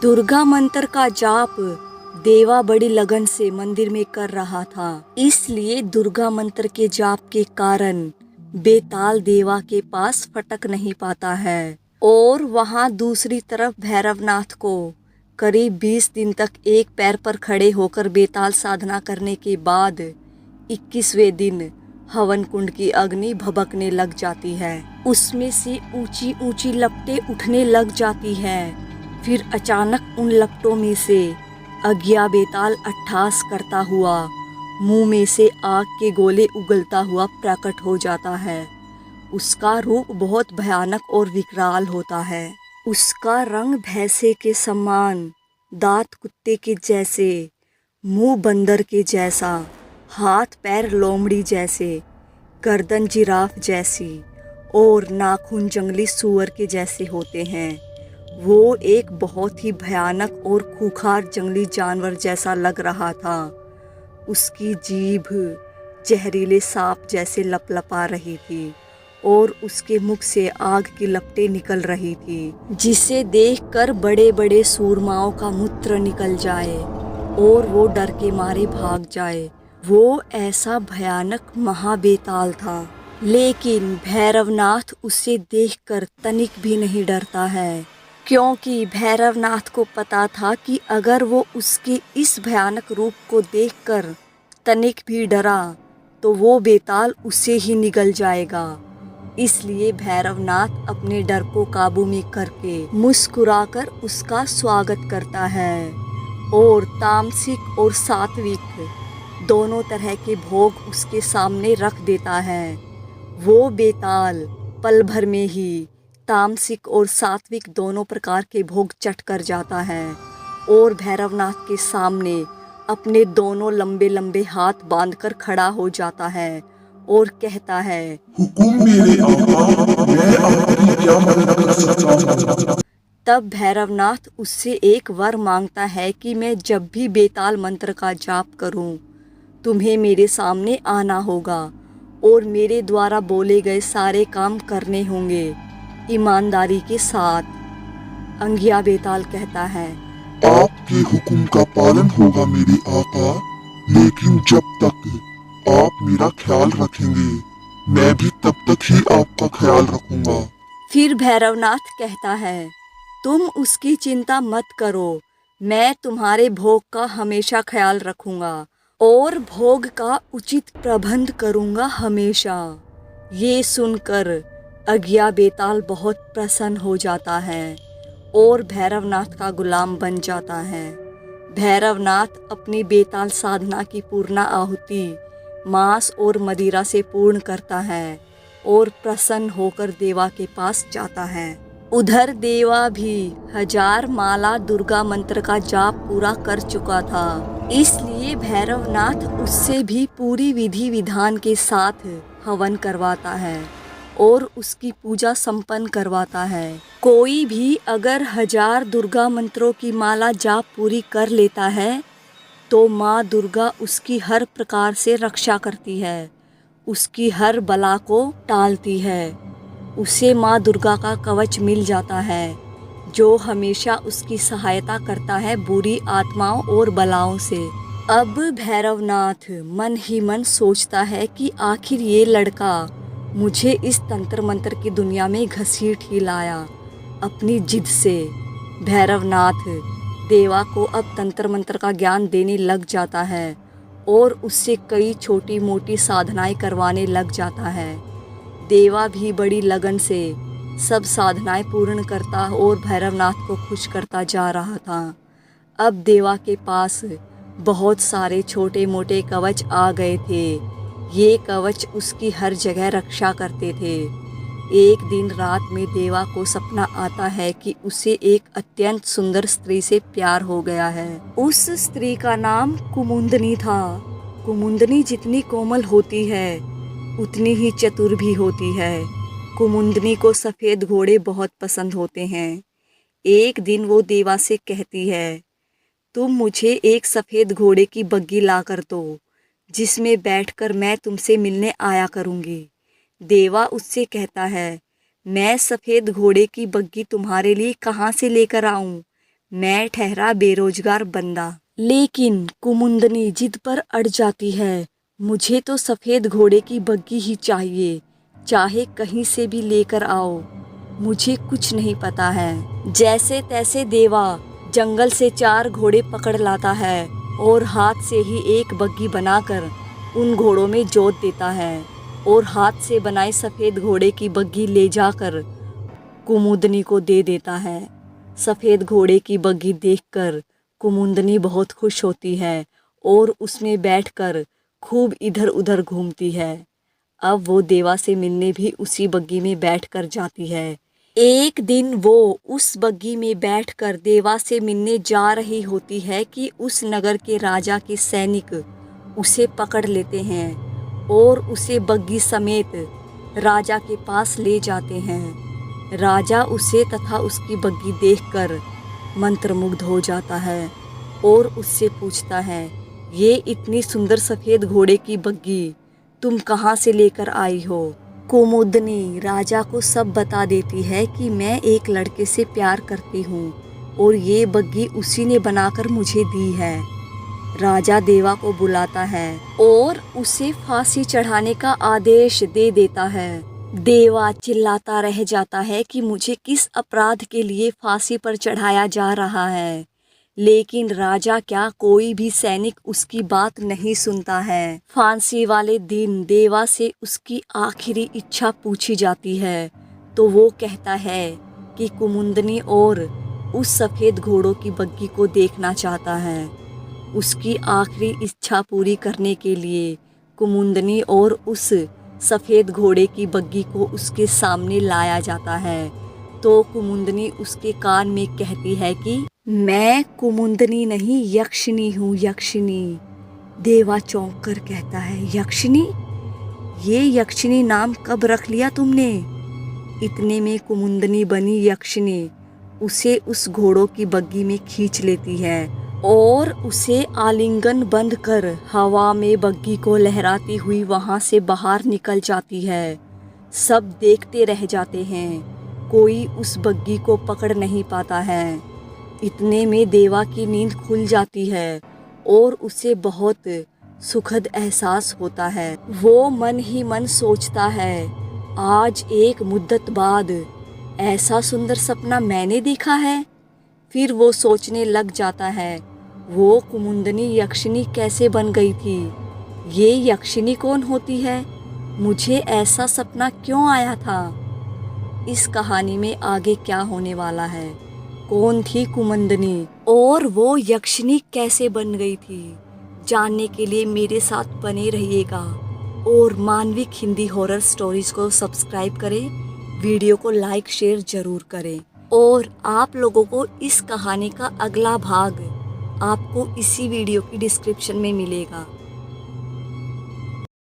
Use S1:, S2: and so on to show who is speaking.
S1: दुर्गा मंत्र का जाप देवा बड़ी लगन से मंदिर में कर रहा था। इसलिए दुर्गा मंत्र के जाप के कारण बेताल देवा के पास फटक नहीं पाता है। और वहां दूसरी तरफ भैरवनाथ को करीब 20 दिन तक एक पैर पर खड़े होकर बेताल साधना करने के बाद 21वें दिन हवन कुंड की अग्नि भभकने लग जाती है। उसमें से ऊंची ऊंची लपटें उठने लग जाती है। फिर अचानक उन लपटों में से अज्ञा बेताल अट्ठास करता हुआ मुंह में से आग के गोले उगलता हुआ प्रकट हो जाता है। उसका रूप बहुत भयानक और विकराल होता है। उसका रंग भैंसे के समान, दांत कुत्ते के जैसे, मुंह बंदर के जैसा, हाथ पैर लोमड़ी जैसे, गर्दन जिराफ जैसी और नाखून जंगली सूअर के जैसे होते हैं। वो एक बहुत ही भयानक और खूंखार जंगली जानवर जैसा लग रहा था। उसकी जीभ जहरीले सांप जैसे लपलपा रही थी और उसके मुख से आग की लपटें निकल रही थी, जिसे देखकर बड़े बड़े सूरमाओं का मूत्र निकल जाए और वो डर के मारे भाग जाए। वो ऐसा भयानक महाबेताल था, लेकिन भैरवनाथ उसे देखकर तनिक भी नहीं डरता है, क्योंकि भैरवनाथ को पता था कि अगर वो उसके इस भयानक रूप को देखकर तनिक भी डरा तो वो बेताल उसे ही निगल जाएगा। इसलिए भैरवनाथ अपने डर को काबू में करके मुस्कुराकर उसका स्वागत करता है और तामसिक और सात्विक दोनों तरह के भोग उसके सामने रख देता है। वो बेताल पल भर में ही तामसिक और सात्विक दोनों प्रकार के भोग चट कर जाता है और भैरवनाथ के सामने अपने दोनों लंबे लंबे हाथ बांधकर खड़ा हो जाता है और कहता है,
S2: हुकुम मेरे आका, मैं आपकी क्या मदद कर सकता हूँ।
S1: तब भैरवनाथ उससे एक वर मांगता है कि मैं जब भी बेताल मंत्र का जाप करूं, तुम्हें मेरे सामने आना होगा और मेरे द्वारा बोले गए सारे काम करने होंगे ईमानदारी के साथ। अंगिया बेताल कहता है,
S2: आपके हुक्म का पालन होगा मेरे आका, लेकिन जब तक आप मेरा ख्याल रखेंगे मैं भी तब तक ही आपका ख्याल रखूंगा।
S1: फिर भैरवनाथ कहता है, तुम उसकी चिंता मत करो, मैं तुम्हारे भोग का हमेशा ख्याल रखूंगा और भोग का उचित प्रबंध करूंगा हमेशा। ये सुनकर अज्ञा बेताल बहुत प्रसन्न हो जाता है और भैरवनाथ का गुलाम बन जाता है। भैरवनाथ अपनी बेताल साधना की पूर्ण आहुति मांस और मदिरा से पूर्ण करता है और प्रसन्न होकर देवा के पास जाता है। उधर देवा भी 1000 माला दुर्गा मंत्र का जाप पूरा कर चुका था, इसलिए भैरवनाथ उससे भी पूरी विधि विधान के साथ हवन करवाता है और उसकी पूजा संपन्न करवाता है। कोई भी अगर 1000 दुर्गा मंत्रों की माला जाप पूरी कर लेता है तो माँ दुर्गा उसकी हर प्रकार से रक्षा करती है, उसकी हर बला को टालती है। उसे माँ दुर्गा का कवच मिल जाता है जो हमेशा उसकी सहायता करता है बुरी आत्माओं और बलाओं से। अब भैरवनाथ मन ही मन सोचता है कि आखिर ये लड़का मुझे इस तंत्र मंत्र की दुनिया में घसीट ही लाया अपनी जिद से। भैरवनाथ देवा को अब तंत्र मंत्र का ज्ञान देने लग जाता है और उससे कई छोटी मोटी साधनाएं करवाने लग जाता है। देवा भी बड़ी लगन से सब साधनाएं पूर्ण करता और भैरवनाथ को खुश करता जा रहा था। अब देवा के पास बहुत सारे छोटे मोटे कवच आ गए थे। ये कवच उसकी हर जगह रक्षा करते थे। एक दिन रात में देवा को सपना आता है कि उसे एक अत्यंत सुंदर स्त्री से प्यार हो गया है। उस स्त्री का नाम कुमुंदनी था। कुमुंदनी जितनी कोमल होती है उतनी ही चतुर भी होती है। कुमुंदनी को सफ़ेद घोड़े बहुत पसंद होते हैं। एक दिन वो देवा से कहती है, तुम मुझे एक सफ़ेद घोड़े की बग्गी ला कर दो जिसमें बैठकर मैं तुमसे मिलने आया करूँगी। देवा उससे कहता है, मैं सफ़ेद घोड़े की बग्गी तुम्हारे लिए कहाँ से लेकर आऊँ? मैं ठहरा बेरोजगार बंदा। लेकिन कुमुंदनी जिद पर अड़ जाती है। मुझे तो सफेद घोड़े की बग्गी ही चाहिए, चाहे कहीं से भी लेकर आओ, मुझे कुछ नहीं पता है। जैसे तैसे देवा जंगल से 4 घोड़े पकड़ लाता है और हाथ से ही एक बग्गी बनाकर उन घोड़ों में जोत देता है और हाथ से बनाई सफेद घोड़े की बग्गी ले जाकर कुमुदनी को दे देता है। सफेद घोड़े की बग्गी देखकर कुमुदनी बहुत खुश होती है और उसमें बैठकर खूब इधर उधर घूमती है। अब वो देवा से मिलने भी उसी बग्गी में बैठकर जाती है। एक दिन वो उस बग्गी में बैठकर देवा से मिलने जा रही होती है कि उस नगर के राजा के सैनिक उसे पकड़ लेते हैं और उसे बग्गी समेत राजा के पास ले जाते हैं। राजा उसे तथा उसकी बग्गी देखकर मंत्रमुग्ध हो जाता है और उससे पूछता है, ये इतनी सुंदर सफेद घोड़े की बग्गी तुम कहाँ से लेकर आई हो? कुमुदनी राजा को सब बता देती है कि मैं एक लड़के से प्यार करती हूँ और ये बग्गी उसी ने बनाकर मुझे दी है। राजा देवा को बुलाता है और उसे फांसी चढ़ाने का आदेश दे देता है। देवा चिल्लाता रह जाता है कि मुझे किस अपराध के लिए फांसी पर चढ़ाया जा रहा है, लेकिन राजा क्या कोई भी सैनिक उसकी बात नहीं सुनता है। फांसी वाले दिन देवा से उसकी आखिरी इच्छा पूछी जाती है तो वो कहता है कि कुमुदनी और उस सफ़ेद घोड़ों की बग्गी को देखना चाहता है। उसकी आखिरी इच्छा पूरी करने के लिए कुमुदनी और उस सफ़ेद घोड़े की बग्गी को उसके सामने लाया जाता है तो कुमुदनी उसके कान में कहती है कि मैं कुमुदनी नहीं यक्षिनी हूँ, यक्षिनी। देवा चौंक कर कहता है, यक्षिनी? ये यक्षिनी नाम कब रख लिया तुमने? इतने में कुमुदनी बनी यक्षिनी उसे उस घोड़ों की बग्गी में खींच लेती है और उसे आलिंगन बंद कर हवा में बग्गी को लहराती हुई वहाँ से बाहर निकल जाती है। सब देखते रह जाते हैं, कोई उस बग्गी को पकड़ नहीं पाता है। इतने में देवा की नींद खुल जाती है और उसे बहुत सुखद एहसास होता है। वो मन ही मन सोचता है, आज एक मुद्दत बाद ऐसा सुंदर सपना मैंने देखा है। फिर वो सोचने लग जाता है, वो कुमुदनी यक्षिनी कैसे बन गई थी? ये यक्षिनी कौन होती है? मुझे ऐसा सपना क्यों आया था? इस कहानी में आगे क्या होने वाला है? कौन थी कुमुदनी और वो यक्षिनी कैसे बन गई थी? जानने के लिए मेरे साथ बने रहिएगा और मानविक हिंदी हॉरर स्टोरीज को सब्सक्राइब करें, वीडियो को लाइक शेयर जरूर करें और आप लोगों को इस कहानी का अगला भाग आपको इसी वीडियो की डिस्क्रिप्शन में मिलेगा।